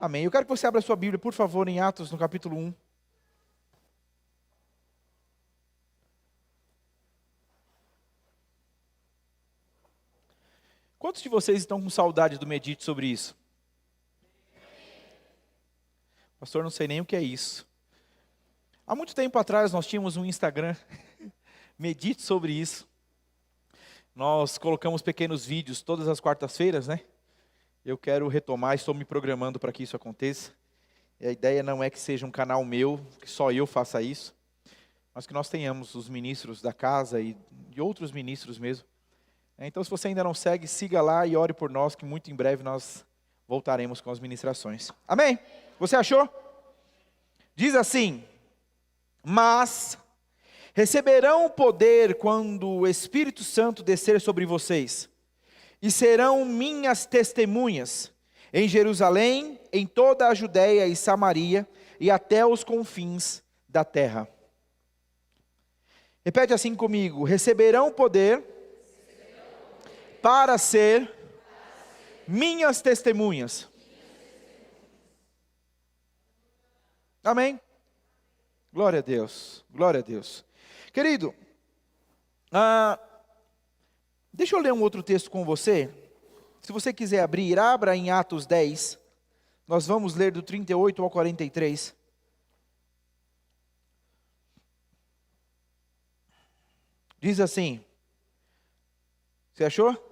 Amém. Eu quero que você abra a sua Bíblia, por favor, em Atos, no capítulo 1. Quantos de vocês estão com saudade do Medite sobre isso? Pastor, não sei nem o que é isso. Há muito tempo atrás nós tínhamos um Instagram, Medite sobre isso. Nós colocamos pequenos vídeos todas as quartas-feiras, né? Eu quero retomar, estou me programando para que isso aconteça. E a ideia não é que seja um canal meu, que só eu faça isso, mas que nós tenhamos os ministros da casa e de outros ministros mesmo. Então, se você ainda não segue, siga lá e ore por nós, que muito em breve nós voltaremos com as ministrações. Amém? Você achou? Diz assim: mas receberão poder quando o Espírito Santo descer sobre vocês, e serão minhas testemunhas em Jerusalém, em toda a Judéia e Samaria, e até os confins da terra. Repete assim comigo: receberão poder para ser minhas testemunhas. Amém? Glória a Deus, glória a Deus. Querido, deixa eu ler um outro texto com você. Se você quiser abrir, abra em Atos 10. Nós vamos ler do 38 ao 43. Diz assim, você achou?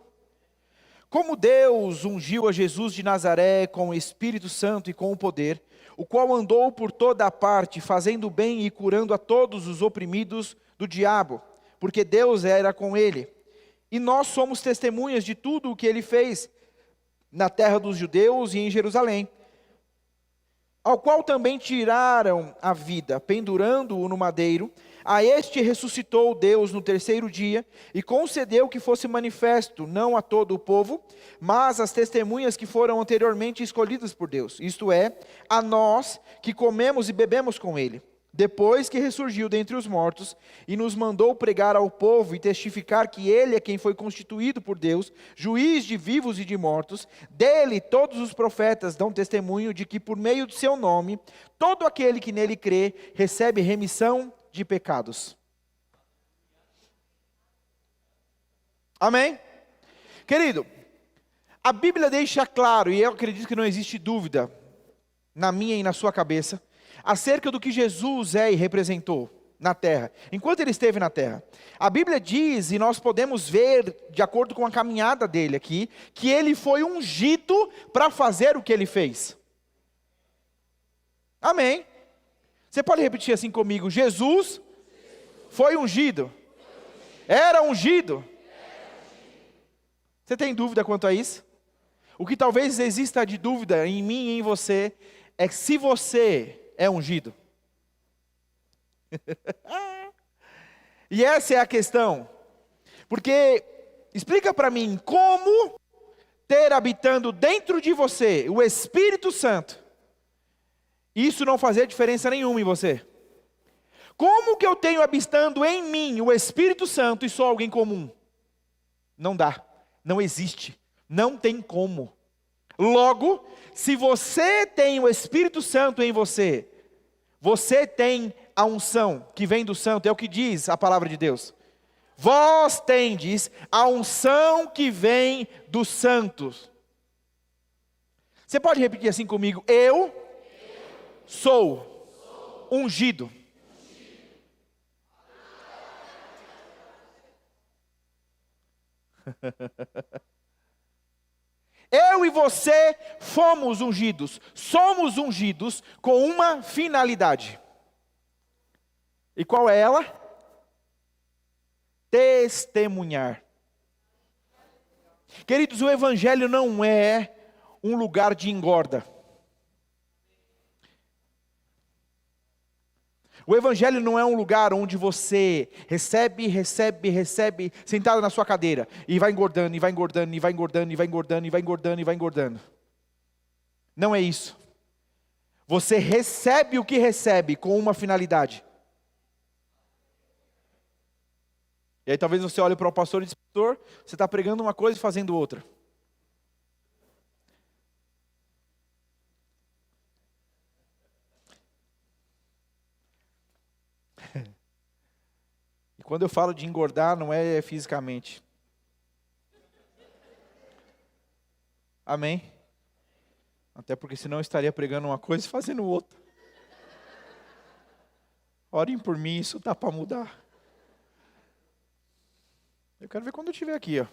Como Deus ungiu a Jesus de Nazaré com o Espírito Santo e com o poder, o qual andou por toda a parte, fazendo bem e curando a todos os oprimidos do diabo, porque Deus era com ele. E nós somos testemunhas de tudo o que ele fez na terra dos judeus e em Jerusalém, ao qual também tiraram a vida, pendurando-o no madeiro. A este ressuscitou Deus no terceiro dia, e concedeu que fosse manifesto, não a todo o povo, mas às testemunhas que foram anteriormente escolhidas por Deus, isto é, a nós que comemos e bebemos com ele, depois que ressurgiu dentre os mortos, e nos mandou pregar ao povo e testificar que ele é quem foi constituído por Deus, juiz de vivos e de mortos. Dele todos os profetas dão testemunho de que por meio do seu nome, todo aquele que nele crê, recebe remissão de pecados. Amém? Querido, a Bíblia deixa claro, e eu acredito que não existe dúvida, na minha e na sua cabeça, acerca do que Jesus é e representou na terra, enquanto ele esteve na terra. A Bíblia diz, e nós podemos ver, de acordo com a caminhada dele aqui, que ele foi ungido para fazer o que ele fez. Amém? Você pode repetir assim comigo: Jesus foi ungido. Era ungido. Você tem dúvida quanto a isso? O que talvez exista de dúvida em mim e em você é se você é ungido. E essa é a questão. Porque, explica para mim, como ter habitando dentro de você o Espírito Santo, isso não fazer diferença nenhuma em você? Como que eu tenho habitando em mim o Espírito Santo e sou alguém comum? Não dá, não existe, não tem como. Logo, se você tem o Espírito Santo em você, você tem a unção que vem do santo, é o que diz a palavra de Deus. Vós tendes a unção que vem dos santos. Você pode repetir assim comigo: eu sou ungido. Eu e você fomos ungidos, somos ungidos com uma finalidade. E qual é ela? Testemunhar. Queridos, o Evangelho não é um lugar de engorda. O Evangelho não é um lugar onde você recebe, sentado na sua cadeira, e vai engordando, e vai engordando, e vai engordando, e vai engordando, e vai engordando, e vai engordando. Não é isso. Você recebe o que recebe com uma finalidade. E aí talvez você olhe para o pastor e diz: pastor, você está pregando uma coisa e fazendo outra. Quando eu falo de engordar, não é fisicamente. Amém? Até porque senão eu estaria pregando uma coisa e fazendo outra. Orem por mim, isso dá para mudar. Eu quero ver quando eu estiver aqui, ó.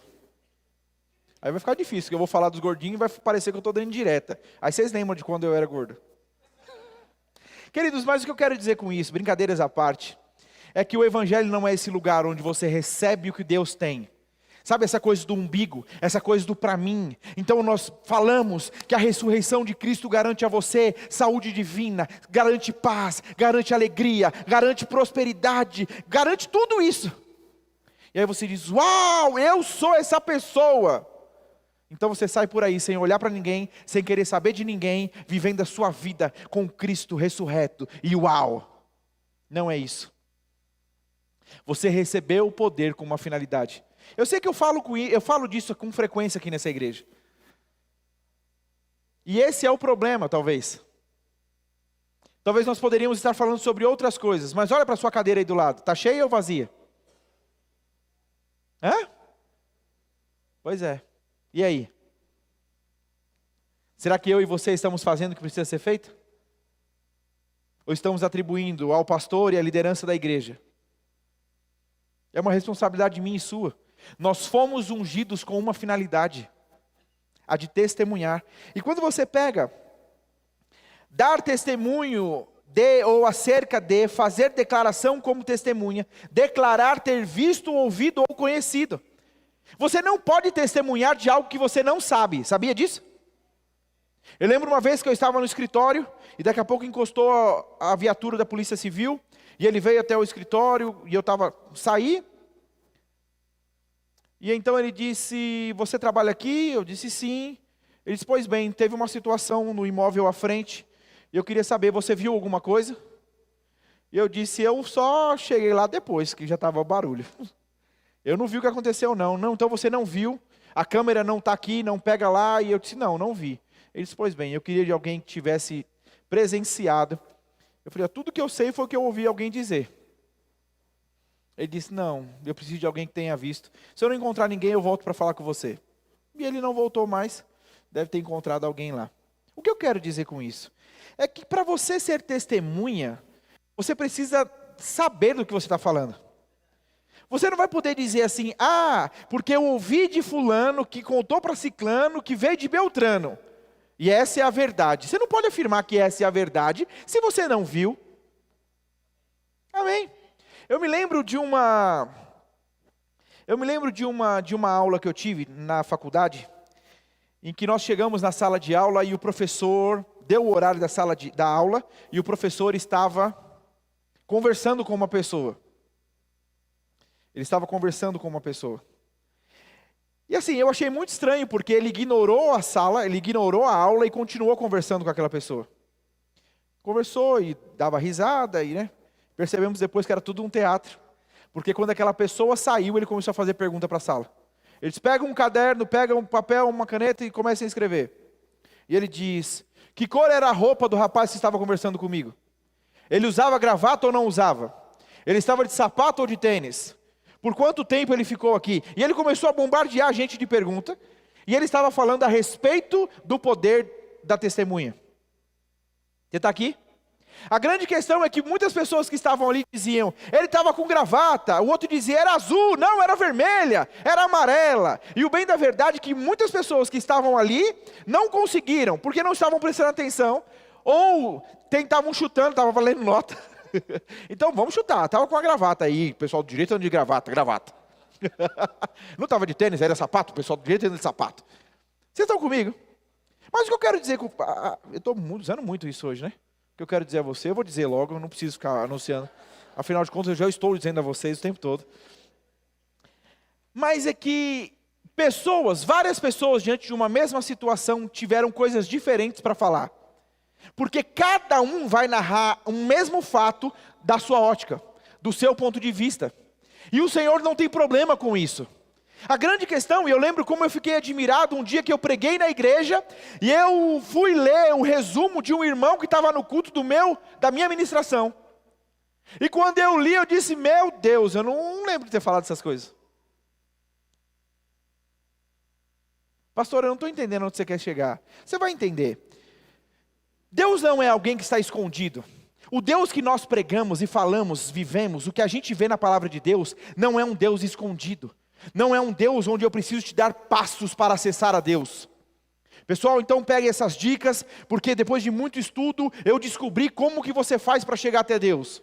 Aí vai ficar difícil, porque eu vou falar dos gordinhos e vai parecer que eu estou dando indireta. Aí vocês lembram de quando eu era gordo. Queridos, mas o que eu quero dizer com isso, brincadeiras à parte, é que o evangelho não é esse lugar onde você recebe o que Deus tem. Sabe essa coisa do umbigo, essa coisa do para mim. Então nós falamos que a ressurreição de Cristo garante a você saúde divina, garante paz, garante alegria, garante prosperidade, garante tudo isso. E aí você diz, uau, eu sou essa pessoa. Então você sai por aí sem olhar para ninguém, sem querer saber de ninguém, vivendo a sua vida com Cristo ressurreto. E uau, não é isso. Você recebeu o poder com uma finalidade. Eu sei que eu falo disso com frequência aqui nessa igreja. E esse é o problema, talvez. Talvez nós poderíamos estar falando sobre outras coisas, mas olha para a sua cadeira aí do lado, está cheia ou vazia? Hã? Pois é. E aí? Será que eu e você estamos fazendo o que precisa ser feito? Ou estamos atribuindo ao pastor e à liderança da igreja? É uma responsabilidade minha e sua. Nós fomos ungidos com uma finalidade, a de testemunhar. E quando você pega, dar testemunho de ou acerca de, fazer declaração como testemunha, declarar ter visto, ouvido ou conhecido. Você não pode testemunhar de algo que você não sabe, sabia disso? Eu lembro uma vez que eu estava no escritório, e daqui a pouco encostou a viatura da Polícia Civil, e ele veio até o escritório, e eu saí, e então ele disse, você trabalha aqui? Eu disse sim. Ele disse, pois bem, teve uma situação no imóvel à frente, e eu queria saber, você viu alguma coisa? E eu disse, eu só cheguei lá depois, que já estava o barulho. Eu não vi o que aconteceu não. Não, então você não viu, a câmera não está aqui, não pega lá, e eu disse, não vi. Ele disse, pois bem, eu queria de alguém que tivesse presenciado. Eu falei, tudo que eu sei foi o que eu ouvi alguém dizer. Ele disse, não, eu preciso de alguém que tenha visto. Se eu não encontrar ninguém, eu volto para falar com você. E ele não voltou mais, deve ter encontrado alguém lá. O que eu quero dizer com isso? É que para você ser testemunha, você precisa saber do que você está falando. Você não vai poder dizer assim, porque eu ouvi de fulano, que contou para ciclano, que veio de Beltrano. E essa é a verdade. Você não pode afirmar que essa é a verdade, se você não viu. Amém? Eu me lembro de uma aula que eu tive na faculdade, em que nós chegamos na sala de aula e o professor deu o horário da aula, e o professor estava conversando com uma pessoa. Ele estava conversando com uma pessoa. E assim, eu achei muito estranho, porque ele ignorou a sala, ele ignorou a aula e continuou conversando com aquela pessoa. Conversou e dava risada, e percebemos depois que era tudo um teatro. Porque quando aquela pessoa saiu, ele começou a fazer pergunta para a sala. Ele disse, pega um caderno, pega um papel, uma caneta e começa a escrever. E ele diz, que cor era a roupa do rapaz que estava conversando comigo? Ele usava gravata ou não usava? Ele estava de sapato ou de tênis? Por quanto tempo ele ficou aqui? E ele começou a bombardear a gente de pergunta. E ele estava falando a respeito do poder da testemunha. Você está aqui? A grande questão é que muitas pessoas que estavam ali diziam, ele estava com gravata, o outro dizia, era azul, não, era vermelha, era amarela. E o bem da verdade é que muitas pessoas que estavam ali não conseguiram, porque não estavam prestando atenção, ou estavam chutando, estavam valendo nota. Então vamos chutar, estava com a gravata aí, o pessoal do direito andando de gravata. Não estava de tênis, era sapato, o pessoal do direito andando de sapato. Vocês estão comigo? Mas o que eu quero dizer, eu estou usando muito isso hoje, O que eu quero dizer a você, eu vou dizer logo, eu não preciso ficar anunciando. Afinal de contas, eu já estou dizendo a vocês o tempo todo. Mas é que várias pessoas, diante de uma mesma situação, tiveram coisas diferentes para falar. Porque cada um vai narrar um mesmo fato da sua ótica, do seu ponto de vista. E o Senhor não tem problema com isso. A grande questão, e eu lembro como eu fiquei admirado um dia que eu preguei na igreja, e eu fui ler o resumo de um irmão que estava no culto da minha ministração. E quando eu li, eu disse, meu Deus, eu não lembro de ter falado essas coisas. Pastor, eu não estou entendendo onde você quer chegar. Você vai entender. Deus não é alguém que está escondido. O Deus que nós pregamos e falamos, vivemos, o que a gente vê na palavra de Deus, não é um Deus escondido. Não é um Deus onde eu preciso te dar passos para acessar a Deus. Pessoal, então pegue essas dicas, porque depois de muito estudo, eu descobri como que você faz para chegar até Deus.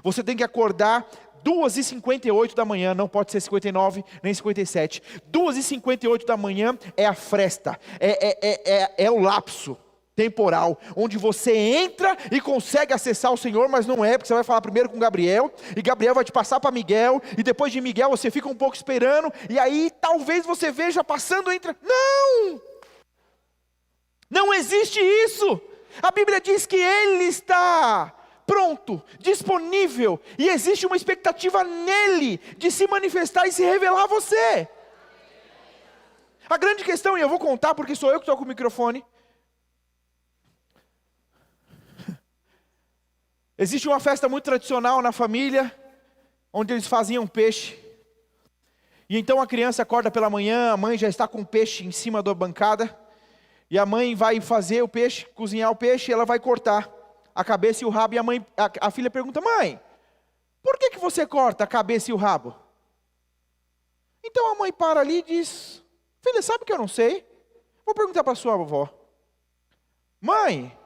Você tem que acordar 2h58 da manhã, não pode ser 59 nem 57. 2h58 da manhã é a fresta, é o lapso temporal, onde você entra e consegue acessar o Senhor, mas não é, porque você vai falar primeiro com Gabriel, e Gabriel vai te passar para Miguel, e depois de Miguel você fica um pouco esperando, e aí talvez você veja passando entre... Não! Não existe isso! A Bíblia diz que Ele está pronto, disponível, e existe uma expectativa nele, de se manifestar e se revelar a você. A grande questão, e eu vou contar porque sou eu que estou com o microfone, existe uma festa muito tradicional na família, onde eles faziam peixe. E então a criança acorda pela manhã, a mãe já está com o peixe em cima da bancada, e a mãe vai fazer o peixe, cozinhar o peixe, e ela vai cortar a cabeça e o rabo, e a filha pergunta, mãe, por que você corta a cabeça e o rabo? Então a mãe para ali e diz, filha, sabe que eu não sei? Vou perguntar para sua avó. Mãe,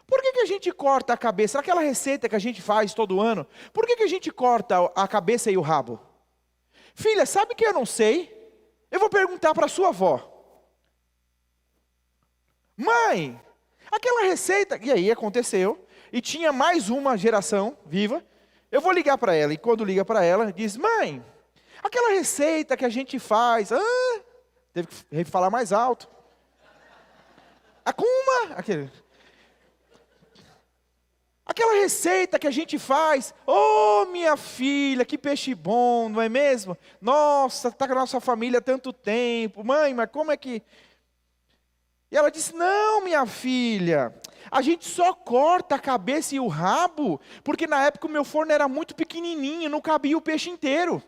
por que a gente corta a cabeça? Aquela receita que a gente faz todo ano, por que a gente corta a cabeça e o rabo? Filha, sabe que eu não sei? Eu vou perguntar para sua avó. Mãe, aquela receita... E aí aconteceu, e tinha mais uma geração viva. Eu vou ligar para ela, e quando liga para ela, diz, mãe, aquela receita que a gente faz... teve que falar mais alto. Aquela receita que a gente faz, oh minha filha, que peixe bom, não é mesmo? Nossa, está com a nossa família há tanto tempo, mãe, mas como é que... E ela disse, não minha filha, a gente só corta a cabeça e o rabo, porque na época o meu forno era muito pequenininho, não cabia o peixe inteiro.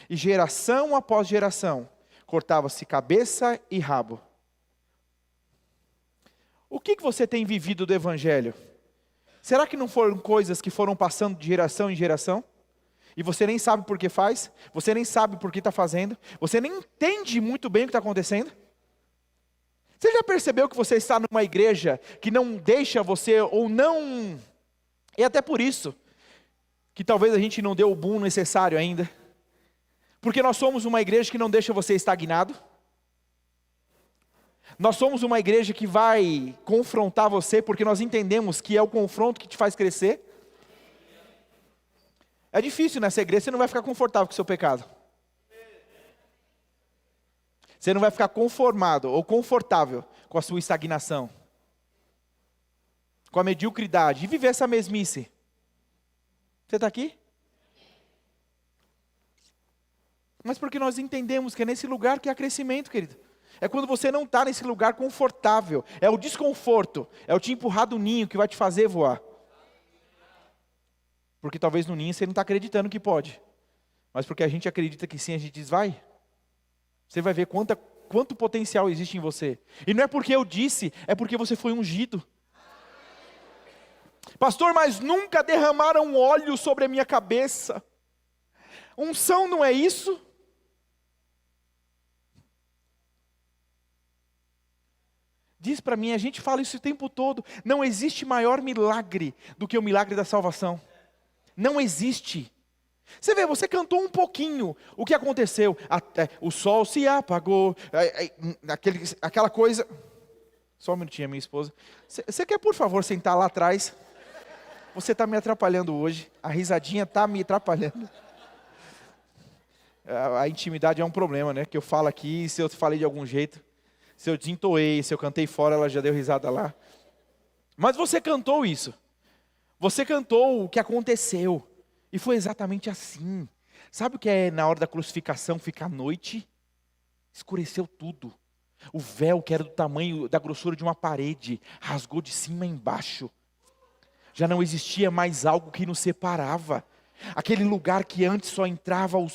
E geração após geração, cortava-se cabeça e rabo. O que você tem vivido do Evangelho? Será que não foram coisas que foram passando de geração em geração? E você nem sabe por que faz? Você nem sabe por que está fazendo? Você nem entende muito bem o que está acontecendo? Você já percebeu que você está numa igreja que não deixa você, ou não... E até por isso, que talvez a gente não deu o boom necessário ainda. Porque nós somos uma igreja que não deixa você estagnado. Nós somos uma igreja que vai confrontar você, porque nós entendemos que é o confronto que te faz crescer. É difícil nessa igreja, você não vai ficar confortável com o seu pecado. Você não vai ficar conformado ou confortável com a sua estagnação. Com a mediocridade. E viver essa mesmice. Você está aqui? Mas porque nós entendemos que é nesse lugar que há crescimento, querido. É quando você não está nesse lugar confortável. É o desconforto. É o te empurrar do ninho que vai te fazer voar. Porque talvez no ninho você não está acreditando que pode. Mas porque a gente acredita que sim, a gente diz, vai. Você vai ver quanto potencial existe em você. E não é porque eu disse, é porque você foi ungido. Pastor, mas nunca derramaram óleo sobre a minha cabeça. Unção não é isso? Diz para mim, a gente fala isso o tempo todo, não existe maior milagre do que o milagre da salvação. Não existe. Você vê, você cantou um pouquinho, o que aconteceu? O sol se apagou, aquela coisa... Só um minutinho, minha esposa. Você quer, por favor, sentar lá atrás? Você está me atrapalhando hoje, a risadinha está me atrapalhando. A intimidade é um problema, né? Que eu falo aqui, se eu falei de algum jeito... Se eu desentoei, se eu cantei fora, ela já deu risada lá. Mas você cantou isso. Você cantou o que aconteceu. E foi exatamente assim. Sabe o que é na hora da crucificação ficar noite? Escureceu tudo. O véu, que era do tamanho, da grossura de uma parede, rasgou de cima a embaixo. Já não existia mais algo que nos separava. Aquele lugar que antes só entrava o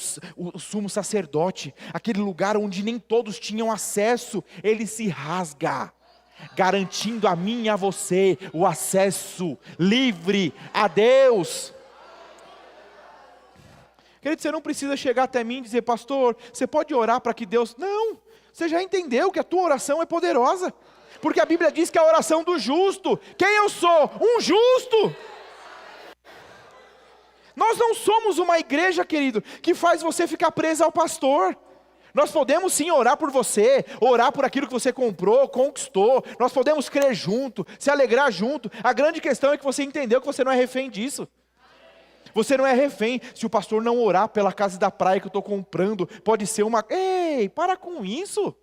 sumo sacerdote, aquele lugar onde nem todos tinham acesso, ele se rasga, garantindo a mim e a você o acesso livre a Deus. Querido, você não precisa chegar até mim e dizer, pastor, você pode orar para que Deus... Não, você já entendeu que a tua oração é poderosa, porque a Bíblia diz que a oração do justo, quem eu sou? Um justo. Nós não somos uma igreja, querido, que faz você ficar preso ao pastor. Nós podemos sim orar por você, orar por aquilo que você comprou, conquistou. Nós podemos crer junto, se alegrar junto. A grande questão é que você entendeu que você não é refém disso. Você não é refém. Se o pastor não orar pela casa da praia que eu estou comprando, pode ser uma... Ei, para com isso.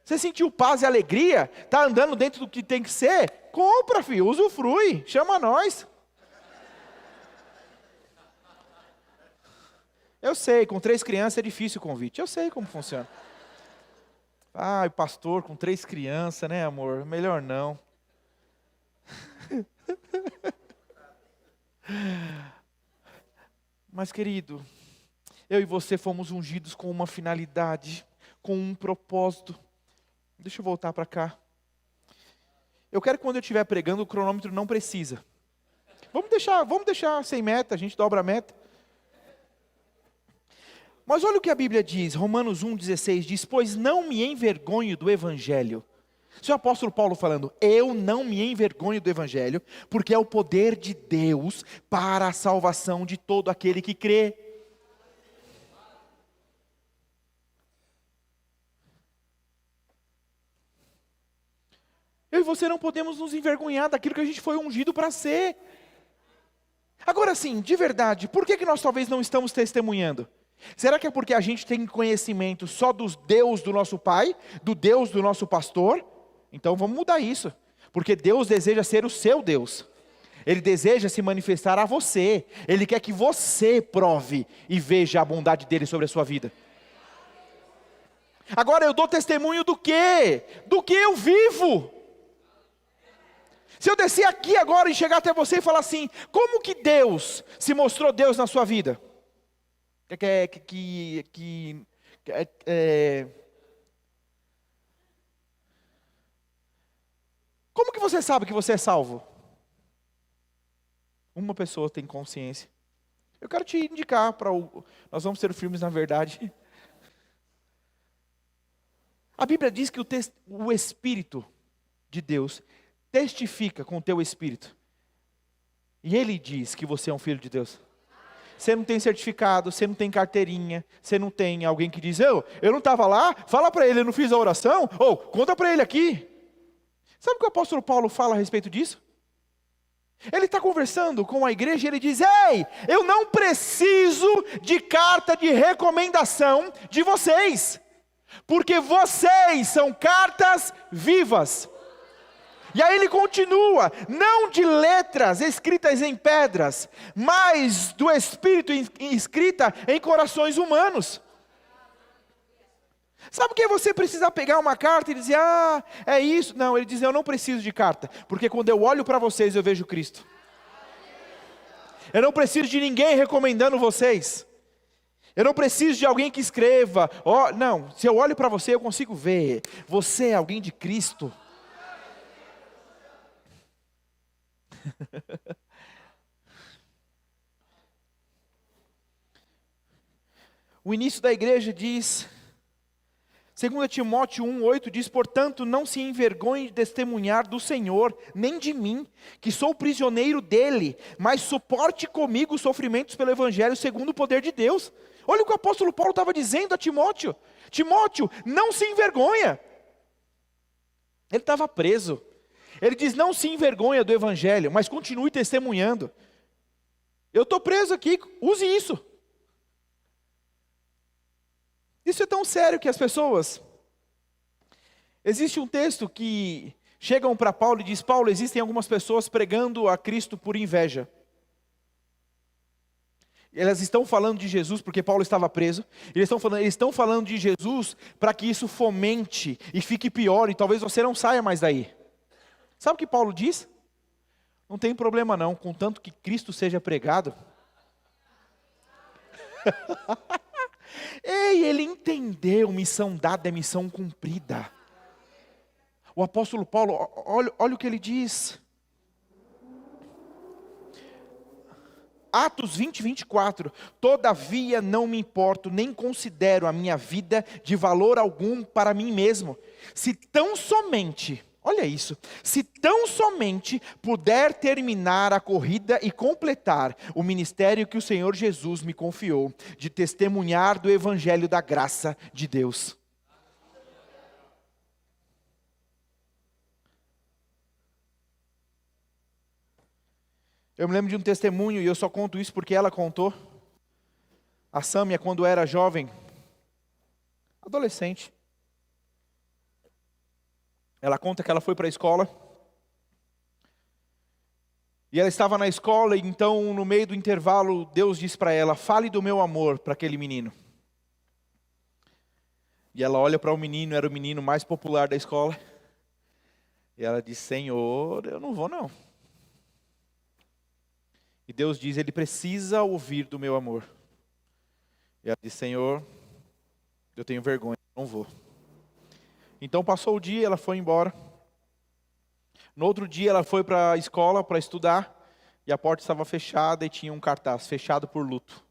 Você sentiu paz e alegria? Está andando dentro do que tem que ser? Compra, filho, usufrui, chama nós. Eu sei, com 3 crianças é difícil o convite. Eu sei como funciona. Ah, o pastor com 3 crianças, né, amor? Melhor não. Mas, querido, eu e você fomos ungidos com uma finalidade, com um propósito. Deixa eu voltar para cá. Eu quero que quando eu estiver pregando, o cronômetro não precisa. Vamos deixar sem meta, a gente dobra a meta. Mas olha o que a Bíblia diz, Romanos 1,16 diz, pois não me envergonho do Evangelho. Isso é o apóstolo Paulo falando, eu não me envergonho do Evangelho, porque é o poder de Deus para a salvação de todo aquele que crê. Eu e você não podemos nos envergonhar daquilo que a gente foi ungido para ser. Agora sim, de verdade, por que nós talvez não estamos testemunhando? Será que é porque a gente tem conhecimento só do Deus do nosso pai, do Deus do nosso pastor? Então vamos mudar isso, porque Deus deseja ser o seu Deus. Ele deseja se manifestar a você. Ele quer que você prove e veja a bondade dele sobre a sua vida. Agora eu dou testemunho do quê? Do que eu vivo. Se eu descer aqui agora e chegar até você e falar assim, como que Deus se mostrou Deus na sua vida? Como que você sabe que você é salvo? Uma pessoa tem consciência. Eu quero te indicar para nós vamos ser firmes na verdade. A Bíblia diz que o Espírito de Deus testifica com o teu espírito. E Ele diz que você é um filho de Deus. Você não tem certificado, você não tem carteirinha, você não tem alguém que diz, eu não estava lá, fala para ele, eu não fiz a oração, ou conta para ele aqui. Sabe o que o apóstolo Paulo fala a respeito disso? Ele está conversando com a igreja e ele diz, ei, eu não preciso de carta de recomendação de vocês, porque vocês são cartas vivas. E aí ele continua, não de letras escritas em pedras, mas do Espírito escrita em corações humanos. Sabe o que você precisa pegar uma carta e dizer, é isso? Não, ele diz, eu não preciso de carta, porque quando eu olho para vocês eu vejo Cristo. Eu não preciso de ninguém recomendando vocês. Eu não preciso de alguém que escreva, não, se eu olho para você eu consigo ver, você é alguém de Cristo. O início da igreja diz, 2 Timóteo 1,8 diz, portanto não se envergonhe de testemunhar do Senhor, nem de mim, que sou prisioneiro dele, mas suporte comigo os sofrimentos pelo Evangelho segundo o poder de Deus. Olha o que o apóstolo Paulo estava dizendo a Timóteo, Timóteo, não se envergonha. Ele estava preso. Ele diz, não se envergonha do Evangelho, mas continue testemunhando. Eu estou preso aqui, use isso. Isso é tão sério que as pessoas... Existe um texto que chegam para Paulo e diz, Paulo, existem algumas pessoas pregando a Cristo por inveja. Elas estão falando de Jesus porque Paulo estava preso. Eles estão falando de Jesus para que isso fomente e fique pior e talvez você não saia mais daí. Sabe o que Paulo diz? Não tem problema não, contanto que Cristo seja pregado. Ei, ele entendeu, missão dada é missão cumprida. O apóstolo Paulo, olha o que ele diz. Atos 20, 24. Todavia não me importo, nem considero a minha vida de valor algum para mim mesmo. Se tão somente, olha isso, se tão somente puder terminar a corrida e completar o ministério que o Senhor Jesus me confiou, de testemunhar do evangelho da graça de Deus. Eu me lembro de um testemunho, e eu só conto isso porque ela contou. A Sâmia, quando era jovem, adolescente, ela conta que ela foi para a escola, e ela estava na escola, e então no meio do intervalo, Deus disse para ela, fale do meu amor para aquele menino. E ela olha para o menino, era o menino mais popular da escola, e ela diz, Senhor, eu não vou não. E Deus diz, ele precisa ouvir do meu amor. E ela diz, Senhor, eu tenho vergonha, não vou. Então passou o dia, ela foi embora. No outro dia ela foi para a escola para estudar, e a porta estava fechada e tinha um cartaz, fechado por luto.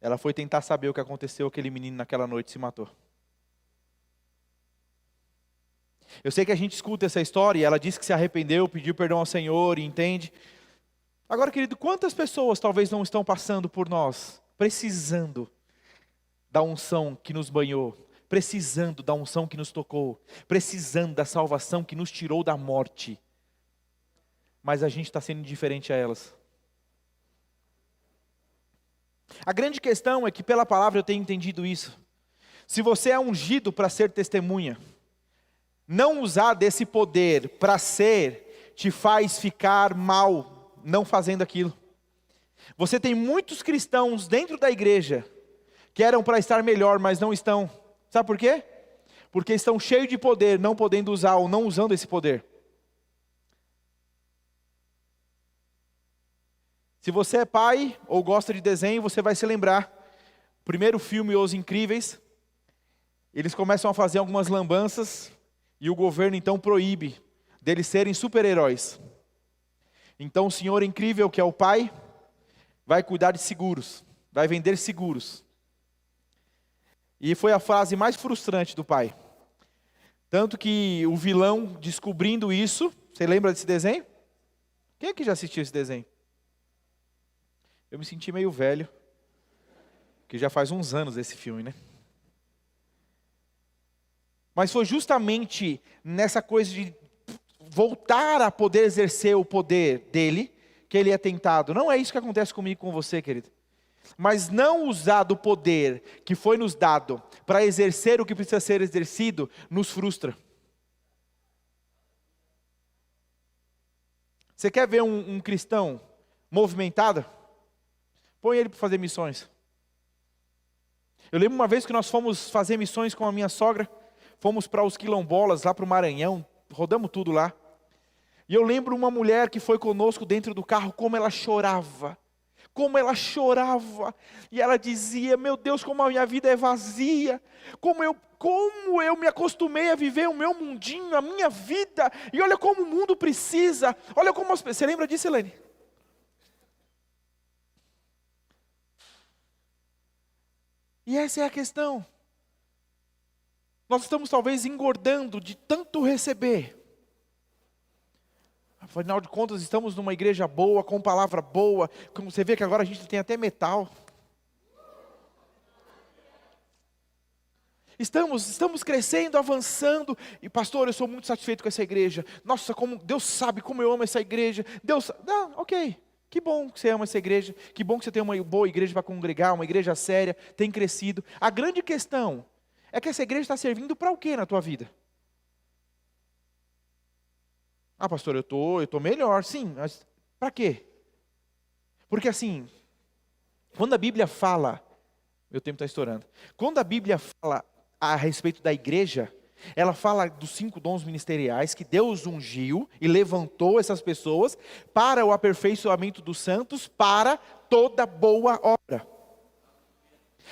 Ela foi tentar saber o que aconteceu, aquele menino naquela noite se matou. Eu sei que a gente escuta essa história, e ela disse que se arrependeu, pediu perdão ao Senhor, e entende. Agora, querido, quantas pessoas talvez não estão passando por nós, precisando da unção que nos banhou, precisando da unção que nos tocou, precisando da salvação que nos tirou da morte, mas a gente está sendo indiferente a elas. A grande questão é que pela palavra eu tenho entendido isso. Se você é ungido para ser testemunha, não usar desse poder para ser, te faz ficar mal, não fazendo aquilo. Você tem muitos cristãos dentro da igreja que eram para estar melhor, mas não estão. Sabe por quê? Porque estão cheios de poder, não podendo usar ou não usando esse poder. Se você é pai ou gosta de desenho, você vai se lembrar. O primeiro filme, Os Incríveis, eles começam a fazer algumas lambanças e o governo então proíbe deles serem super-heróis. Então o senhor incrível, que é o pai, vai cuidar de seguros, vai vender seguros. E foi a frase mais frustrante do pai. Tanto que o vilão, descobrindo isso, você lembra desse desenho? Quem aqui já assistiu esse desenho? Eu me senti meio velho, que já faz uns anos esse filme, né? Mas foi justamente nessa coisa de voltar a poder exercer o poder dele, que ele é tentado. Não é isso que acontece comigo e com você, querido. Mas não usar do poder que foi nos dado para exercer o que precisa ser exercido, nos frustra. Você quer ver um cristão movimentado? Põe ele para fazer missões. Eu lembro uma vez que nós fomos fazer missões com a minha sogra, fomos para os quilombolas, lá para o Maranhão, rodamos tudo lá. E eu lembro uma mulher que foi conosco dentro do carro, como ela chorava. E ela dizia, meu Deus, como a minha vida é vazia, como eu me acostumei a viver o meu mundinho, a minha vida, e olha como o mundo precisa, olha como as pessoas, você lembra disso, Helene? E essa é a questão. Nós estamos talvez engordando de tanto receber. Afinal de contas, estamos numa igreja boa, com palavra boa. Como você vê que agora a gente tem até metal. Estamos crescendo, avançando. E pastor, eu sou muito satisfeito com essa igreja. Nossa, como Deus sabe como eu amo essa igreja. Ok. Que bom que você ama essa igreja. Que bom que você tem uma boa igreja para congregar, uma igreja séria, tem crescido. A grande questão é que essa igreja está servindo para o quê na tua vida? Ah, pastor, eu tô melhor. Sim, mas para quê? Porque assim, quando a Bíblia fala, meu tempo está estourando. Quando a Bíblia fala a respeito da igreja, Ela fala dos 5 dons ministeriais que Deus ungiu e levantou essas pessoas para o aperfeiçoamento dos santos, para toda boa obra.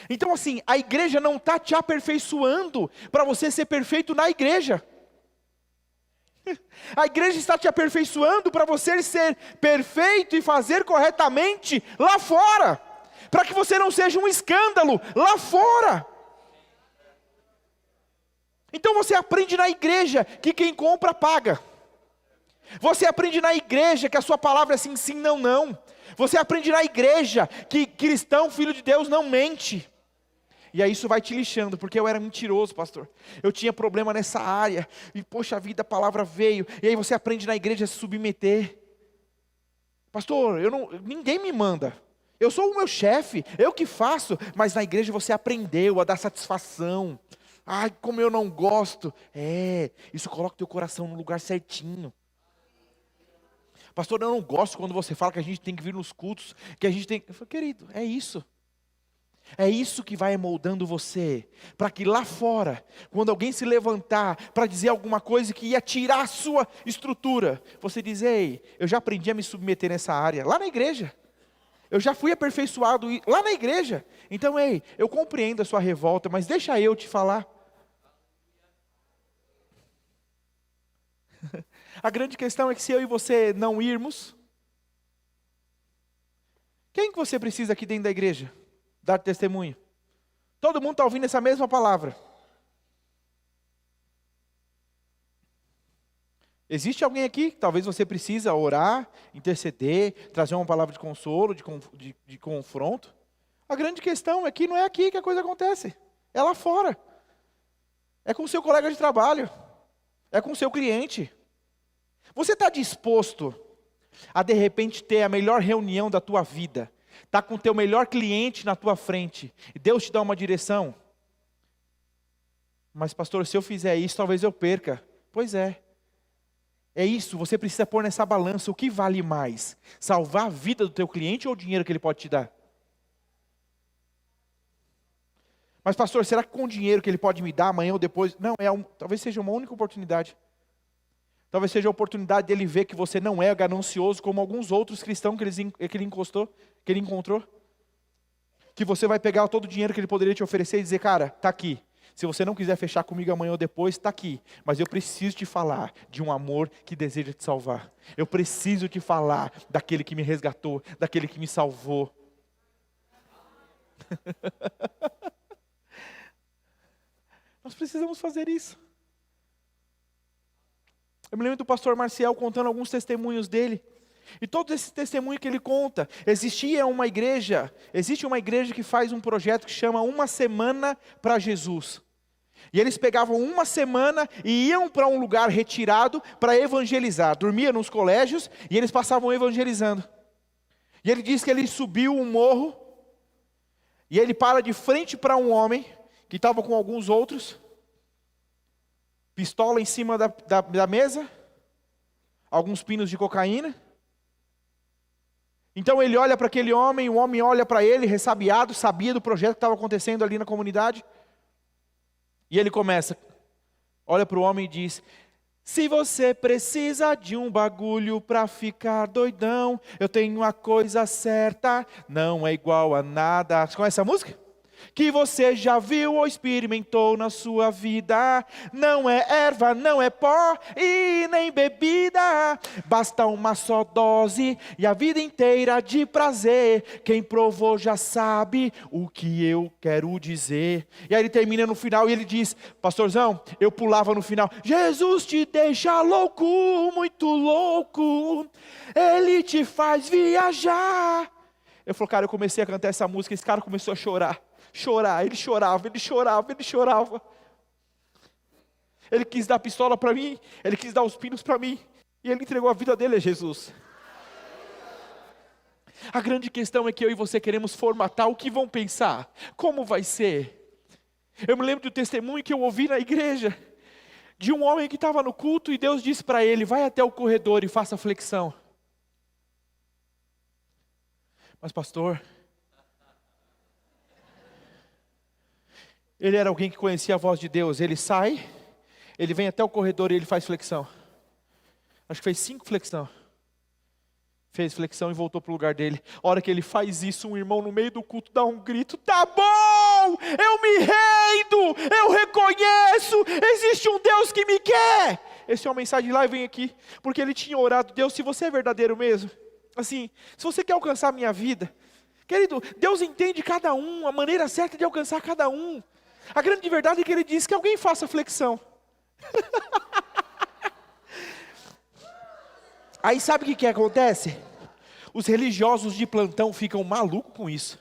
Então assim, a igreja não está te aperfeiçoando para você ser perfeito na igreja. A igreja está te aperfeiçoando para você ser perfeito e fazer corretamente lá fora, para que você não seja um escândalo lá fora. Então você aprende na igreja que quem compra paga. Você aprende na igreja que a sua palavra é sim, sim, não, não. Você aprende na igreja que cristão, filho de Deus, não mente. E aí isso vai te lixando, porque eu era mentiroso, pastor. Eu tinha problema nessa área. E poxa vida, a palavra veio. E aí você aprende na igreja a se submeter. Pastor, ninguém me manda. Eu sou o meu chefe, eu que faço. Mas na igreja você aprendeu a dar satisfação. Ai, como eu não gosto. Isso coloca o teu coração no lugar certinho. Pastor, eu não gosto quando você fala que a gente tem que vir nos cultos, que a gente tem... Eu falo, querido, é isso. É isso que vai moldando você, para que lá fora, quando alguém se levantar para dizer alguma coisa que ia tirar a sua estrutura, você diz, ei, eu já aprendi a me submeter nessa área, lá na igreja. Eu já fui aperfeiçoado lá na igreja. Então, ei, eu compreendo a sua revolta, mas deixa eu te falar. A grande questão é que se eu e você não irmos, quem que você precisa aqui dentro da igreja dar testemunho? Todo mundo está ouvindo essa mesma palavra. Existe alguém aqui que talvez você precisa orar, interceder, trazer uma palavra de consolo, de confronto? A grande questão é que não é aqui que a coisa acontece, é lá fora. É com o seu colega de trabalho, é com o seu cliente. Você está disposto a de repente ter a melhor reunião da tua vida, está com o teu melhor cliente na tua frente, e Deus te dá uma direção? Mas pastor, se eu fizer isso, talvez eu perca. Pois é. É isso, você precisa pôr nessa balança, o que vale mais? Salvar a vida do teu cliente ou o dinheiro que ele pode te dar? Mas pastor, será que com o dinheiro que ele pode me dar amanhã ou depois? Não, talvez seja uma única oportunidade. Talvez seja a oportunidade dele ver que você não é ganancioso como alguns outros cristãos que ele encontrou. Que você vai pegar todo o dinheiro que ele poderia te oferecer e dizer, cara, está aqui. Se você não quiser fechar comigo amanhã ou depois, está aqui. Mas eu preciso te falar de um amor que deseja te salvar. Eu preciso te falar daquele que me resgatou, daquele que me salvou. Nós precisamos fazer isso. Eu me lembro do pastor Marcial contando alguns testemunhos dele. E todos esses testemunhos que ele conta, existe uma igreja que faz um projeto que chama Uma Semana para Jesus. E eles pegavam uma semana e iam para um lugar retirado para evangelizar. Dormiam nos colégios e eles passavam evangelizando. E ele diz que ele subiu um morro e ele para de frente para um homem que estava com alguns outros. Pistola em cima da mesa, alguns pinos de cocaína. Então ele olha para aquele homem, o homem olha para ele, ressabiado, sabia do projeto que estava acontecendo ali na comunidade. E ele começa, olha para o homem e diz, se você precisa de um bagulho para ficar doidão, eu tenho a coisa certa, não é igual a nada. Você conhece essa música? Que você já viu ou experimentou na sua vida. Não é erva, não é pó e nem bebida. Basta uma só dose e a vida inteira de prazer. Quem provou já sabe o que eu quero dizer. E aí ele termina no final e ele diz, pastorzão, eu pulava no final, Jesus te deixa louco, muito louco. Ele te faz viajar. Eu falei, cara, eu comecei a cantar essa música, esse cara começou a chorar. Ele chorava. Ele quis dar a pistola para mim, ele quis dar os pinos para mim, e ele entregou a vida dele a Jesus. A grande questão é que eu e você queremos formatar o que vão pensar, como vai ser. Eu me lembro do testemunho que eu ouvi na igreja, de um homem que estava no culto e Deus disse para ele, vai até o corredor e faça flexão. Mas pastor, ele era alguém que conhecia a voz de Deus. Ele sai, Ele vem até o corredor e ele faz flexão. Acho que fez 5 flexão. Fez flexão e voltou para o lugar dele. A hora que ele faz isso, um irmão no meio do culto dá um grito: tá bom, eu me rendo, eu reconheço, existe um Deus que me quer. Esse homem sai de lá e vem aqui, porque ele tinha orado: Deus, se você é verdadeiro mesmo, assim, se você quer alcançar a minha vida, querido, Deus entende cada um, a maneira certa de alcançar cada um. A grande verdade é que ele diz que alguém faça flexão. Aí sabe o que acontece? Os religiosos de plantão ficam malucos com isso.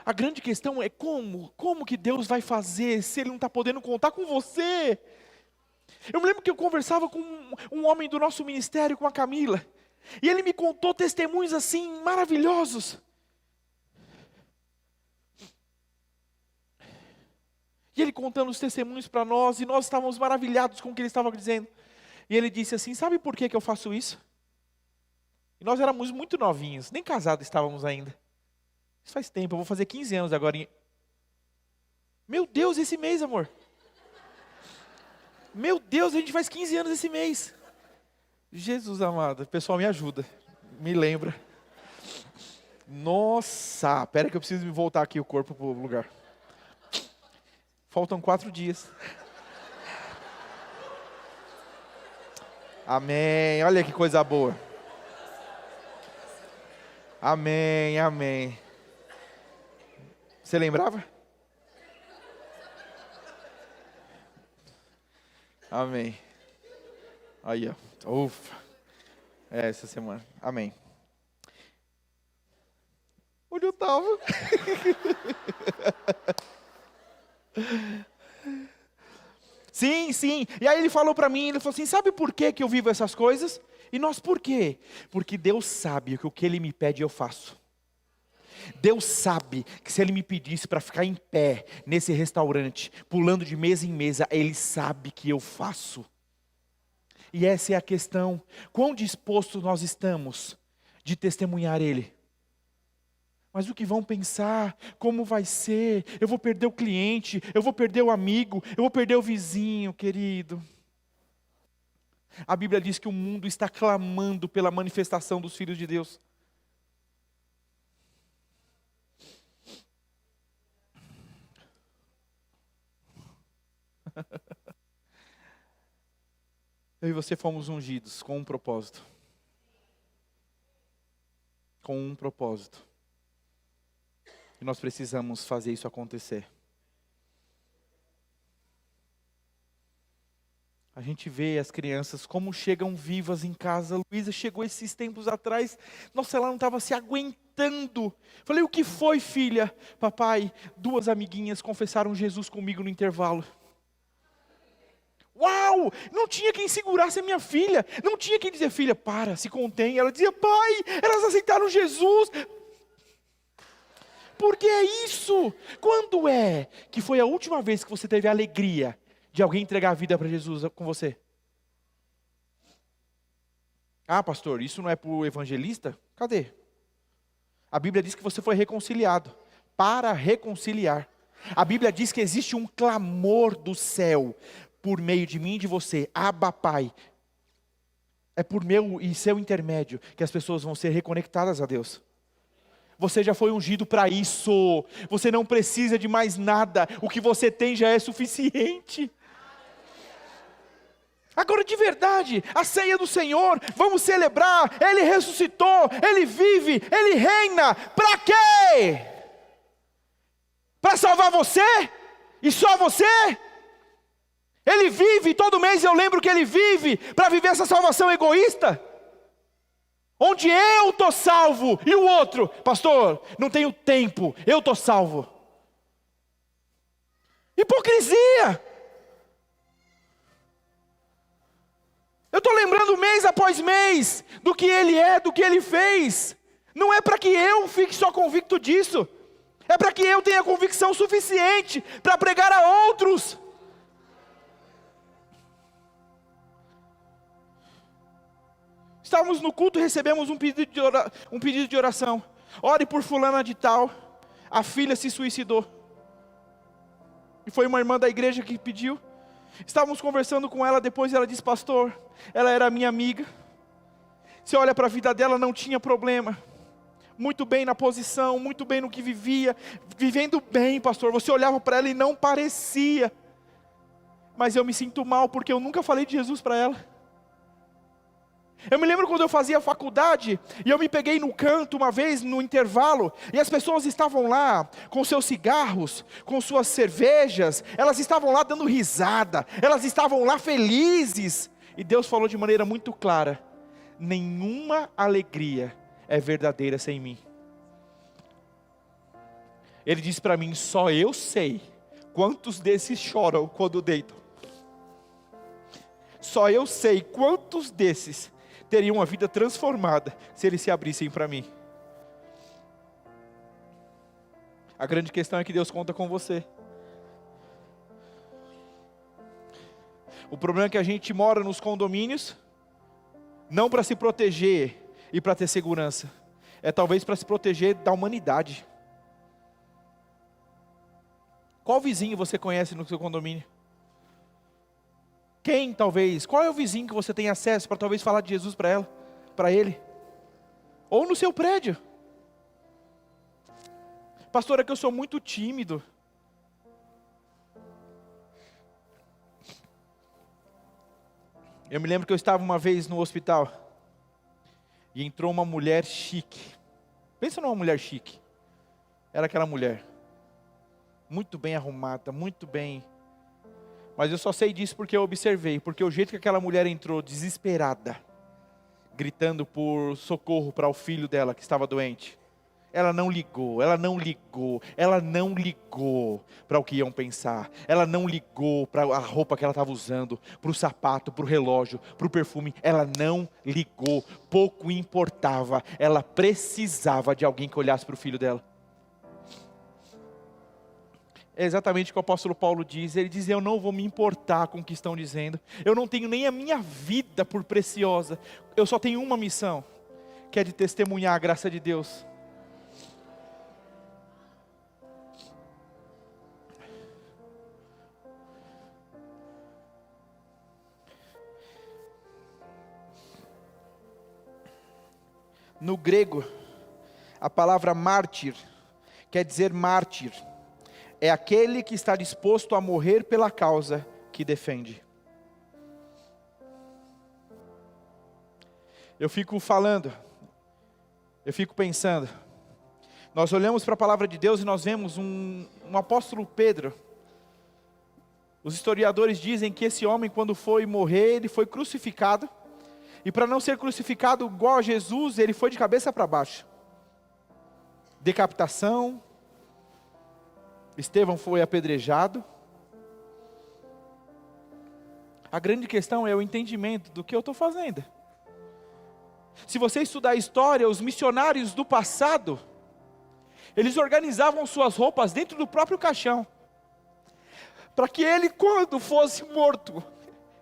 A grande questão é como que Deus vai fazer se Ele não está podendo contar com você? Eu me lembro que eu conversava com um homem do nosso ministério, com a Camila, e ele me contou testemunhos assim maravilhosos. E ele contando os testemunhos para nós, e nós estávamos maravilhados com o que ele estava dizendo. E ele disse assim: sabe por que eu faço isso? E nós éramos muito novinhos, nem casados estávamos ainda. Isso faz tempo, eu vou fazer 15 anos agora. Meu Deus, esse mês, amor. Meu Deus, a gente faz 15 anos esse mês. Jesus amado, pessoal, me ajuda, me lembra. Nossa, pera que eu preciso me voltar aqui o corpo para o lugar. Faltam 4 dias. Amém, olha que coisa boa. Amém, amém. Você lembrava? Amém. Aí, ó. Ufa. Essa semana. Amém. Onde eu estava? Sim, sim. E aí ele falou para mim, ele falou assim: sabe por que eu vivo essas coisas? E nós por quê? Porque Deus sabe que o que Ele me pede eu faço. Deus sabe que se Ele me pedisse para ficar em pé nesse restaurante, pulando de mesa em mesa, Ele sabe que eu faço. E essa é a questão: quão dispostos nós estamos de testemunhar Ele? Mas o que vão pensar? Como vai ser? Eu vou perder o cliente, eu vou perder o amigo, eu vou perder o vizinho, querido. A Bíblia diz que o mundo está clamando pela manifestação dos filhos de Deus. Eu e você fomos ungidos com um propósito. Com um propósito. E nós precisamos fazer isso acontecer. A gente vê as crianças como chegam vivas em casa. Luísa chegou esses tempos atrás. Nossa, ela não estava se aguentando. Falei: o que foi, filha? Papai, 2 amiguinhas confessaram Jesus comigo no intervalo. Uau! Não tinha quem segurasse a minha filha. Não tinha quem dizer: filha, para, se contém. Ela dizia: pai, elas aceitaram Jesus. Por que é isso? Quando é que foi a última vez que você teve a alegria de alguém entregar a vida para Jesus com você? Ah, pastor, isso não é para o evangelista? Cadê? A Bíblia diz que você foi reconciliado, para reconciliar. A Bíblia diz que existe um clamor do céu, por meio de mim e de você: Abba, Pai. É por meu e seu intermédio que as pessoas vão ser reconectadas a Deus. Você já foi ungido para isso. Você não precisa de mais nada. O que você tem já é suficiente. Agora, de verdade, a ceia do Senhor, vamos celebrar. Ele ressuscitou, Ele vive, Ele reina. Para quê? Para salvar você? E só você? Ele vive, todo mês eu lembro que Ele vive, para viver essa salvação egoísta? Onde eu estou salvo e o outro: pastor, não tenho tempo, eu estou salvo. Hipocrisia. Eu estou lembrando mês após mês do que Ele é, do que Ele fez. Não é para que eu fique só convicto disso. É para que eu tenha convicção suficiente para pregar a outros. Estávamos no culto e recebemos um pedido de oração. Ore por fulana de tal. A filha se suicidou. E foi uma irmã da igreja que pediu. Estávamos conversando com ela, depois ela disse: pastor, ela era minha amiga. Você olha para a vida dela, não tinha problema. Muito bem na posição, muito bem no que vivia. Vivendo bem, pastor. Você olhava para ela e não parecia. Mas eu me sinto mal porque eu nunca falei de Jesus para ela. Eu me lembro quando eu fazia faculdade, e eu me peguei no canto uma vez, no intervalo, e as pessoas estavam lá, com seus cigarros, com suas cervejas, elas estavam lá dando risada, elas estavam lá felizes, e Deus falou de maneira muito clara: nenhuma alegria é verdadeira sem mim. Ele disse para mim: só eu sei quantos desses choram quando deitam. Só eu sei quantos desses teriam uma vida transformada se eles se abrissem para mim. A grande questão é que Deus conta com você. O problema é que a gente mora nos condomínios, não para se proteger e para ter segurança, é talvez para se proteger da humanidade. Qual vizinho você conhece no seu condomínio? Quem talvez? Qual é o vizinho que você tem acesso para talvez falar de Jesus para ela, para ele? Ou no seu prédio? Pastor, é que eu sou muito tímido. Eu me lembro que eu estava uma vez no hospital e entrou uma mulher chique. Pensa numa mulher chique. Era aquela mulher, muito bem arrumada, muito bem. Mas eu só sei disso porque eu observei, porque o jeito que aquela mulher entrou, desesperada, gritando por socorro para o filho dela que estava doente, ela não ligou para o que iam pensar, ela não ligou para a roupa que ela estava usando, para o sapato, para o relógio, para o perfume, ela não ligou, pouco importava, ela precisava de alguém que olhasse para o filho dela. É exatamente o que o apóstolo Paulo diz. Ele diz: eu não vou me importar com o que estão dizendo, eu não tenho nem a minha vida por preciosa, eu só tenho uma missão, que é de testemunhar a graça de Deus. No grego, a palavra mártir quer dizer mártir. É aquele que está disposto a morrer pela causa que defende. Eu fico falando, eu fico pensando. Nós olhamos para a palavra de Deus e nós vemos um apóstolo Pedro. Os historiadores dizem que esse homem, quando foi morrer, ele foi crucificado. E para não ser crucificado igual a Jesus, ele foi de cabeça para baixo. Decapitação. Estevão foi apedrejado. A grande questão é o entendimento do que eu estou fazendo. Se você estudar a história, os missionários do passado, eles organizavam suas roupas dentro do próprio caixão, para que ele, quando fosse morto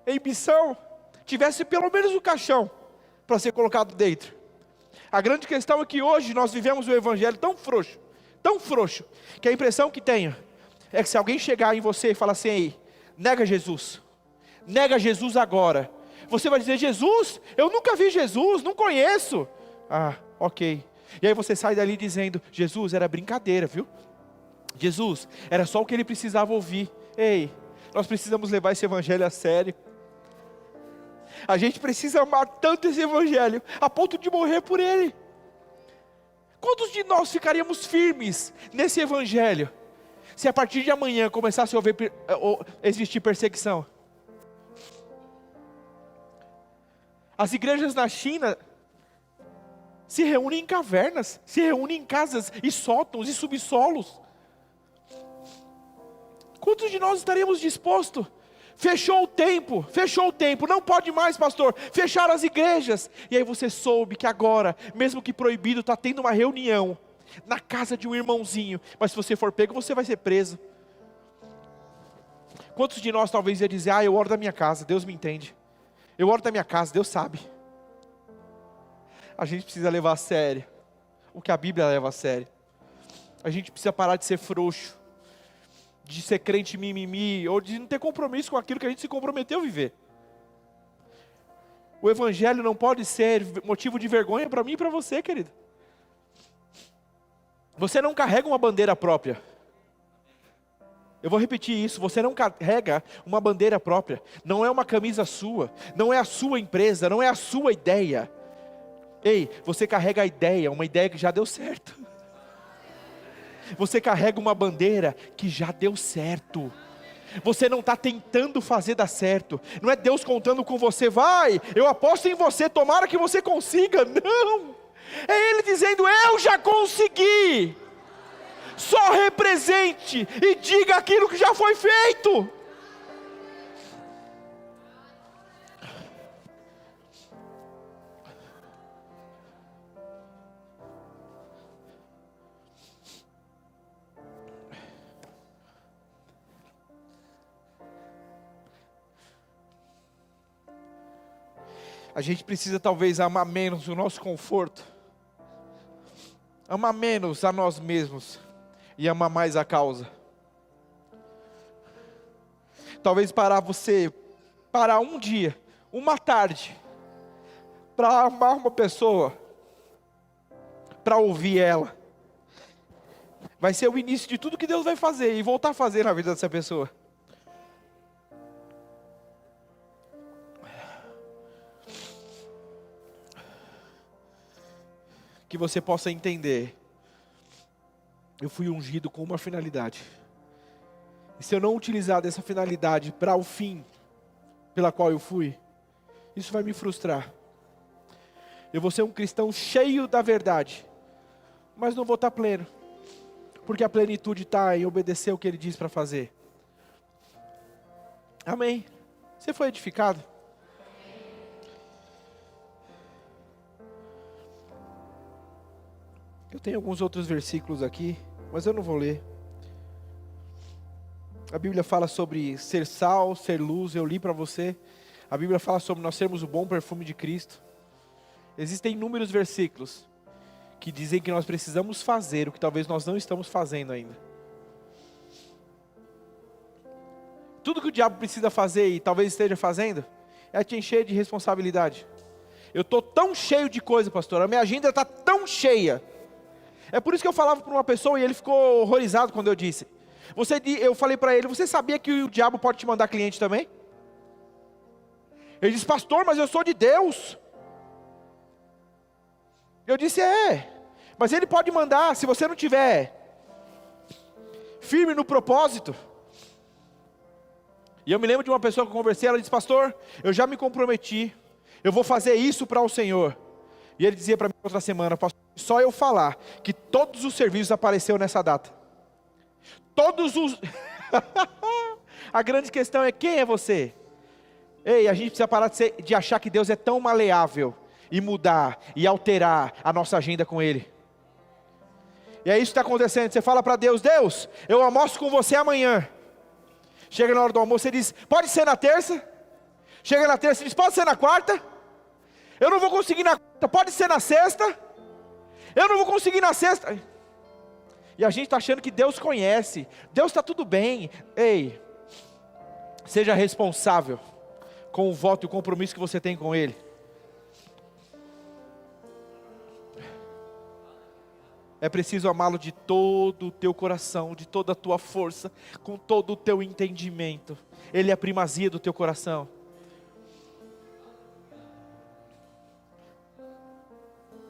em missão, tivesse pelo menos o caixão para ser colocado dentro. A grande questão é que hoje nós vivemos um evangelho tão frouxo, que a impressão que tenho é que se alguém chegar em você e falar assim: ei, nega Jesus agora, você vai dizer: Jesus? Eu nunca vi Jesus, não conheço. Ah, ok. E aí você sai dali dizendo: Jesus, era brincadeira, viu? Jesus, era só o que ele precisava ouvir. Ei, nós precisamos levar esse evangelho a sério. A gente precisa amar tanto esse evangelho, a ponto de morrer por ele. Quantos de nós ficaríamos firmes nesse evangelho, se a partir de amanhã começasse a existir perseguição? As igrejas na China se reúnem em cavernas, se reúnem em casas e sótãos e subsolos. Quantos de nós estaríamos dispostos? Fechou o tempo, não pode mais, pastor, fechar as igrejas. E aí você soube que agora, mesmo que proibido, está tendo uma reunião na casa de um irmãozinho, mas se você for pego, você vai ser preso. Quantos de nós talvez ia dizer: eu oro da minha casa, Deus me entende, eu oro da minha casa, Deus sabe. A gente precisa levar a sério o que a Bíblia leva a sério. A gente precisa parar de ser frouxo, de ser crente mimimi, ou de não ter compromisso com aquilo que a gente se comprometeu a viver. O evangelho não pode ser motivo de vergonha para mim e para você, querido. Você não carrega uma bandeira própria. Eu vou repetir isso, você não carrega uma bandeira própria. Não é uma camisa sua, não é a sua empresa, não é a sua ideia. Ei, você carrega a ideia, uma ideia que já deu certo. Você carrega uma bandeira que já deu certo. Você não está tentando fazer dar certo. Não é Deus contando com você, vai, eu aposto em você, tomara que você consiga. Não, é Ele dizendo, eu já consegui. Só represente e diga aquilo que já foi feito. A gente precisa talvez amar menos o nosso conforto, amar menos a nós mesmos e amar mais a causa. Talvez parar um dia, uma tarde, para amar uma pessoa, para ouvir ela, vai ser o início de tudo que Deus vai fazer e voltar a fazer na vida dessa pessoa. Que você possa entender, eu fui ungido com uma finalidade, e se eu não utilizar dessa finalidade para o fim pela qual eu fui, isso vai me frustrar. Eu vou ser um cristão cheio da verdade, mas não vou estar pleno, porque a plenitude está em obedecer o que Ele diz para fazer. Amém? Você foi edificado? Eu tenho alguns outros versículos aqui, mas eu não vou ler. A Bíblia fala sobre ser sal, ser luz, eu li para você. A Bíblia fala sobre nós sermos o bom perfume de Cristo. Existem inúmeros versículos que dizem que nós precisamos fazer o que talvez nós não estamos fazendo ainda. Tudo que o diabo precisa fazer e talvez esteja fazendo, é te encher de responsabilidade. Eu estou tão cheio de coisa, pastor, a minha agenda está tão cheia. É por isso que eu falava para uma pessoa e ele ficou horrorizado quando eu disse. Eu falei para ele, você sabia que o diabo pode te mandar cliente também? Ele disse, pastor, mas eu sou de Deus. Eu disse, mas ele pode mandar, se você não tiver firme no propósito. E eu me lembro de uma pessoa que eu conversei, ela disse, pastor, eu já me comprometi, eu vou fazer isso para o Senhor. E ele dizia para mim outra semana, pastor, só eu falar que todos os serviços apareceram nessa data. Todos os... A grande questão é, quem é você? Ei, a gente precisa parar de achar que Deus é tão maleável, e mudar, e alterar a nossa agenda com Ele. E é isso que está acontecendo, você fala para Deus, Deus, eu almoço com você amanhã. Chega na hora do almoço, você diz, pode ser na terça? Chega na terça, você diz, pode ser na quarta? Eu não vou conseguir na quarta, pode ser na sexta? Eu não vou conseguir na sexta. E a gente está achando que Deus conhece, Deus está tudo bem. Ei, seja responsável com o voto e o compromisso que você tem com Ele. É preciso amá-lo de todo o teu coração, de toda a tua força, com todo o teu entendimento. Ele é a primazia do teu coração.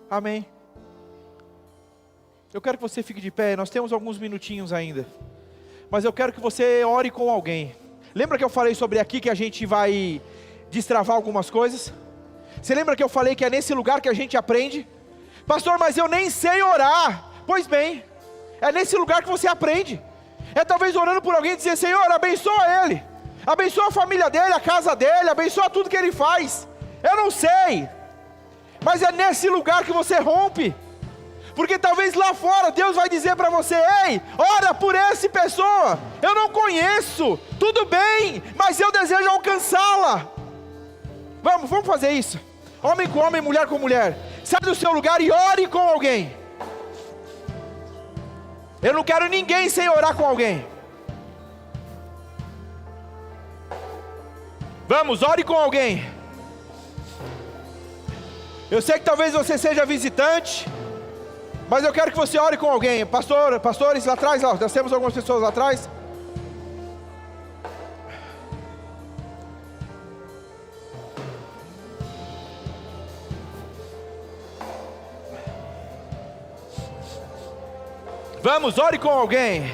Amém. Eu quero que você fique de pé, nós temos alguns minutinhos ainda. Mas eu quero que você ore com alguém. Lembra que eu falei sobre aqui que a gente vai destravar algumas coisas? Você lembra que eu falei que é nesse lugar que a gente aprende? Pastor, mas eu nem sei orar. Pois bem, é nesse lugar que você aprende. É talvez orando por alguém e dizer, Senhor, abençoa ele. Abençoa a família dele, a casa dele, abençoa tudo que ele faz. Eu não sei. Mas é nesse lugar que você rompe. Porque talvez lá fora Deus vai dizer para você, ei, ora por essa pessoa. Eu não conheço, tudo bem, mas eu desejo alcançá-la. Vamos fazer isso. Homem com homem, mulher com mulher. Sai do seu lugar e ore com alguém. Eu não quero ninguém sem orar com alguém. Vamos, ore com alguém. Eu sei que talvez você seja visitante, mas eu quero que você ore com alguém. Pastores lá atrás, nós temos algumas pessoas lá atrás. Vamos, ore com alguém.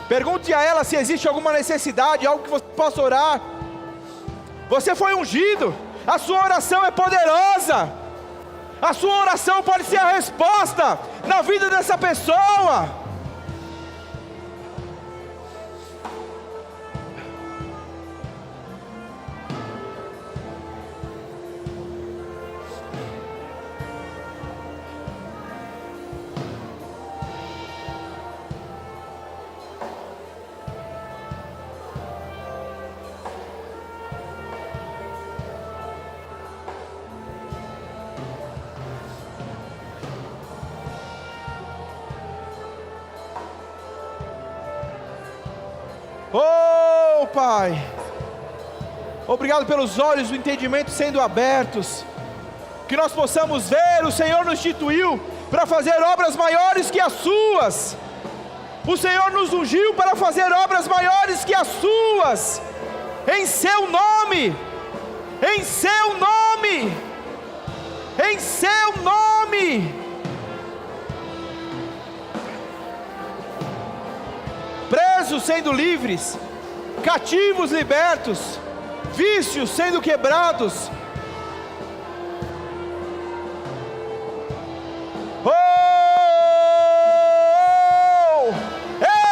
Pergunte a ela se existe alguma necessidade, algo que você possa orar. Você foi ungido, a sua oração é poderosa. A sua oração pode ser a resposta na vida dessa pessoa. Oh, Pai, obrigado pelos olhos do entendimento sendo abertos, que nós possamos ver. O Senhor nos instituiu para fazer obras maiores que as suas. O Senhor nos ungiu para fazer obras maiores que as suas, em seu nome, em seu nome, em seu nome. Presos sendo livres, cativos libertos, vícios sendo quebrados. Oh!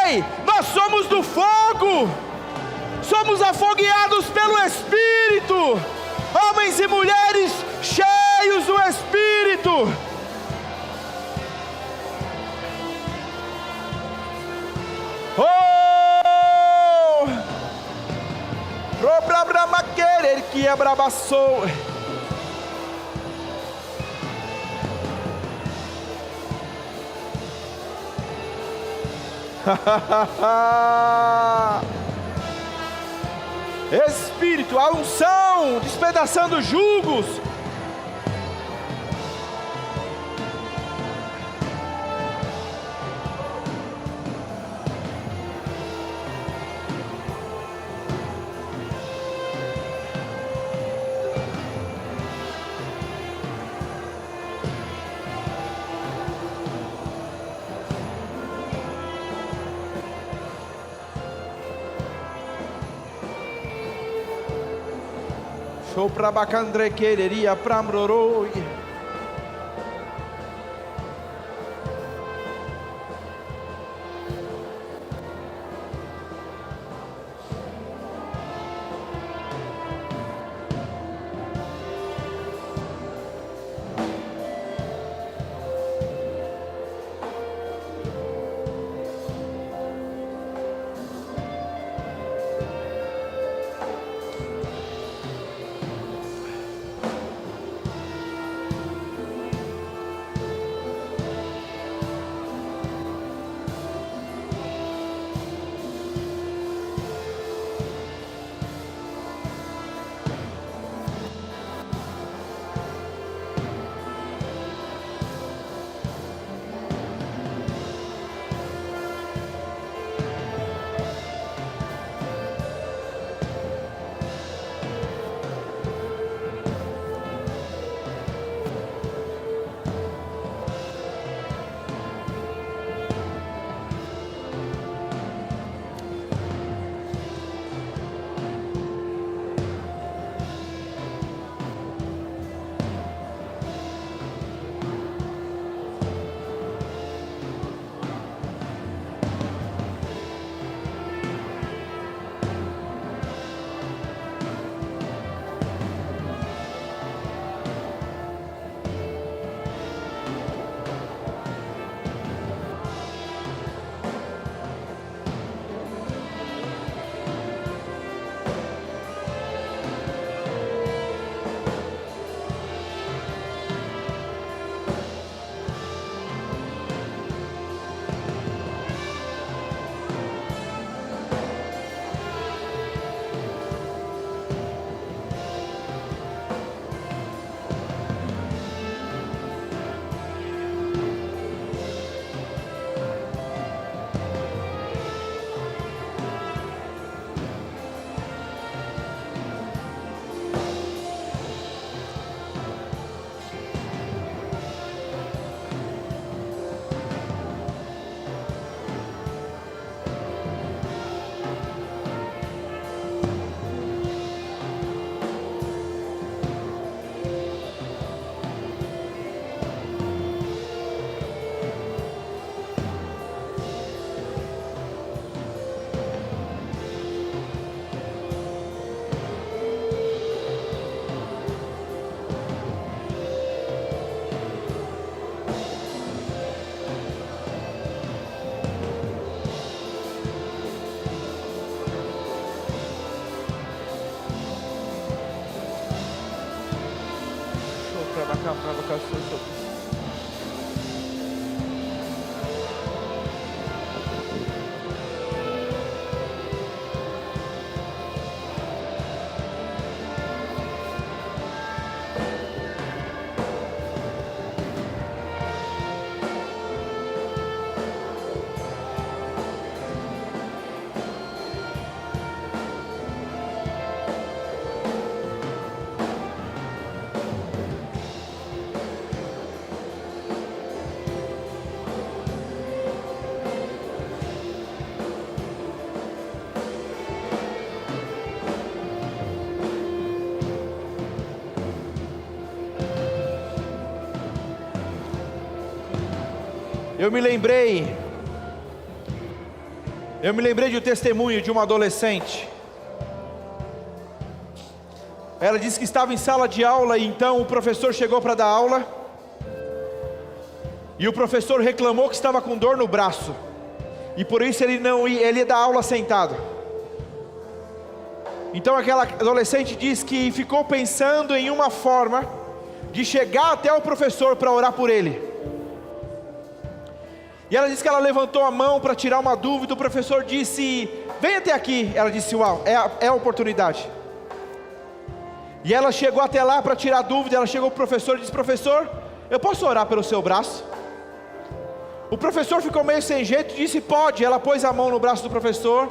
Ei, nós somos do fogo, somos afogueados pelo Espírito, homens e mulheres cheios do Espírito. Oh! Problema querer que abraçou. Espírito, a unção despedaçando julgos. Sopra bacandre quereria pramroroi. Eu me lembrei de um testemunho de uma adolescente. Ela disse que estava em sala de aula e então o professor chegou para dar aula. E o professor reclamou que estava com dor no braço. E por isso ele ia dar aula sentado. Então aquela adolescente disse que ficou pensando em uma forma de chegar até o professor para orar por ele. E ela disse que ela levantou a mão para tirar uma dúvida. O professor disse: vem até aqui. Ela disse: uau, é a oportunidade. E ela chegou até lá para tirar a dúvida. Ela chegou para o professor e disse: professor, eu posso orar pelo seu braço? O professor ficou meio sem jeito e disse: pode. Ela pôs a mão no braço do professor,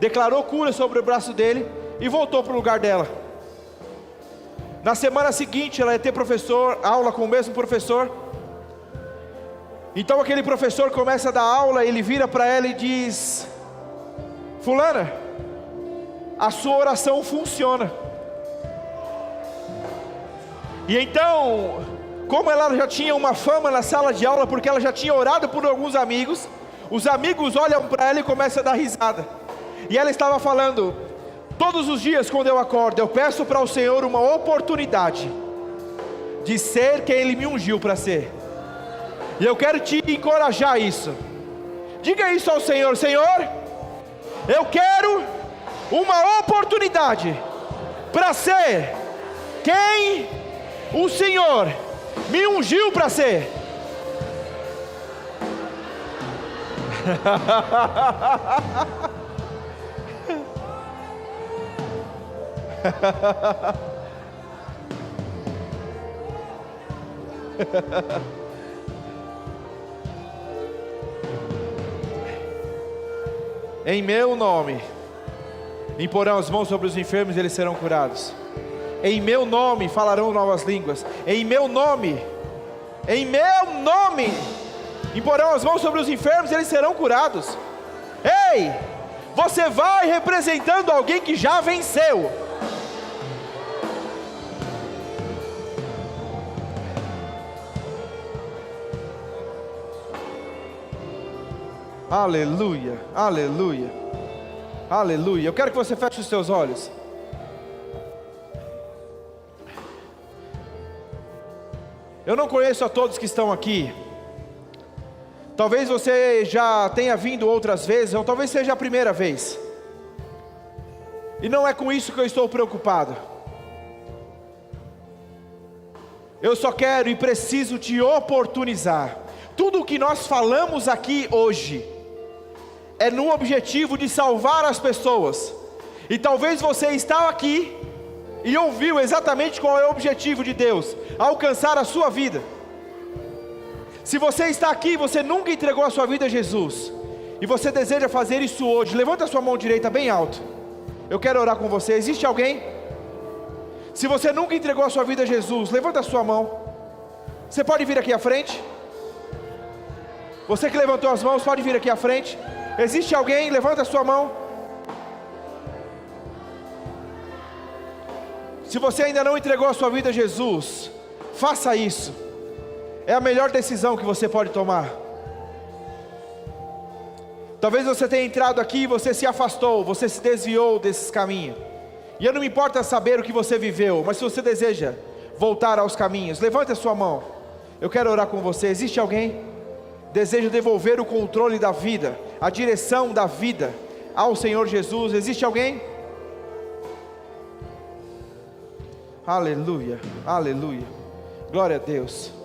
declarou cura sobre o braço dele e voltou para o lugar dela. Na semana seguinte ela ia ter aula com o mesmo professor. Então aquele professor começa a dar aula, ele vira para ela e diz: fulana, a sua oração funciona. E então, como ela já tinha uma fama na sala de aula, porque ela já tinha orado por alguns amigos, os amigos olham para ela e começam a dar risada. E ela estava falando: todos os dias quando eu acordo, eu peço para o Senhor uma oportunidade de ser quem Ele me ungiu para ser. E eu quero te encorajar a isso. Diga isso ao Senhor: Senhor, eu quero uma oportunidade para ser quem o Senhor me ungiu para ser. Em meu nome imporão as mãos sobre os enfermos e eles serão curados. Em meu nome falarão novas línguas. Em meu nome imporão as mãos sobre os enfermos e eles serão curados. Ei, você vai representando alguém que já venceu. Aleluia, aleluia, aleluia. Eu quero que você feche os seus olhos. Eu não conheço a todos que estão aqui. Talvez você já tenha vindo outras vezes, ou talvez seja a primeira vez. E não é com isso que eu estou preocupado. Eu só quero e preciso te oportunizar. Tudo o que nós falamos aqui hoje é no objetivo de salvar as pessoas. E talvez você está aqui e ouviu exatamente qual é o objetivo de Deus: alcançar a sua vida. Se você está aqui, você nunca entregou a sua vida a Jesus, e você deseja fazer isso hoje, levanta a sua mão direita bem alto. Eu quero orar com você. Existe alguém? Se você nunca entregou a sua vida a Jesus, levanta a sua mão. Você pode vir aqui à frente. Você que levantou as mãos, pode vir aqui à frente. Existe alguém? Levanta a sua mão. Se você ainda não entregou a sua vida a Jesus, faça isso. É a melhor decisão que você pode tomar. Talvez você tenha entrado aqui e você se afastou, você se desviou desses caminhos. E eu não me importa saber o que você viveu, mas se você deseja voltar aos caminhos, levante a sua mão. Eu quero orar com você. Existe alguém? Deseja devolver o controle da vida, a direção da vida ao Senhor Jesus. Existe alguém? Aleluia, aleluia. Glória a Deus.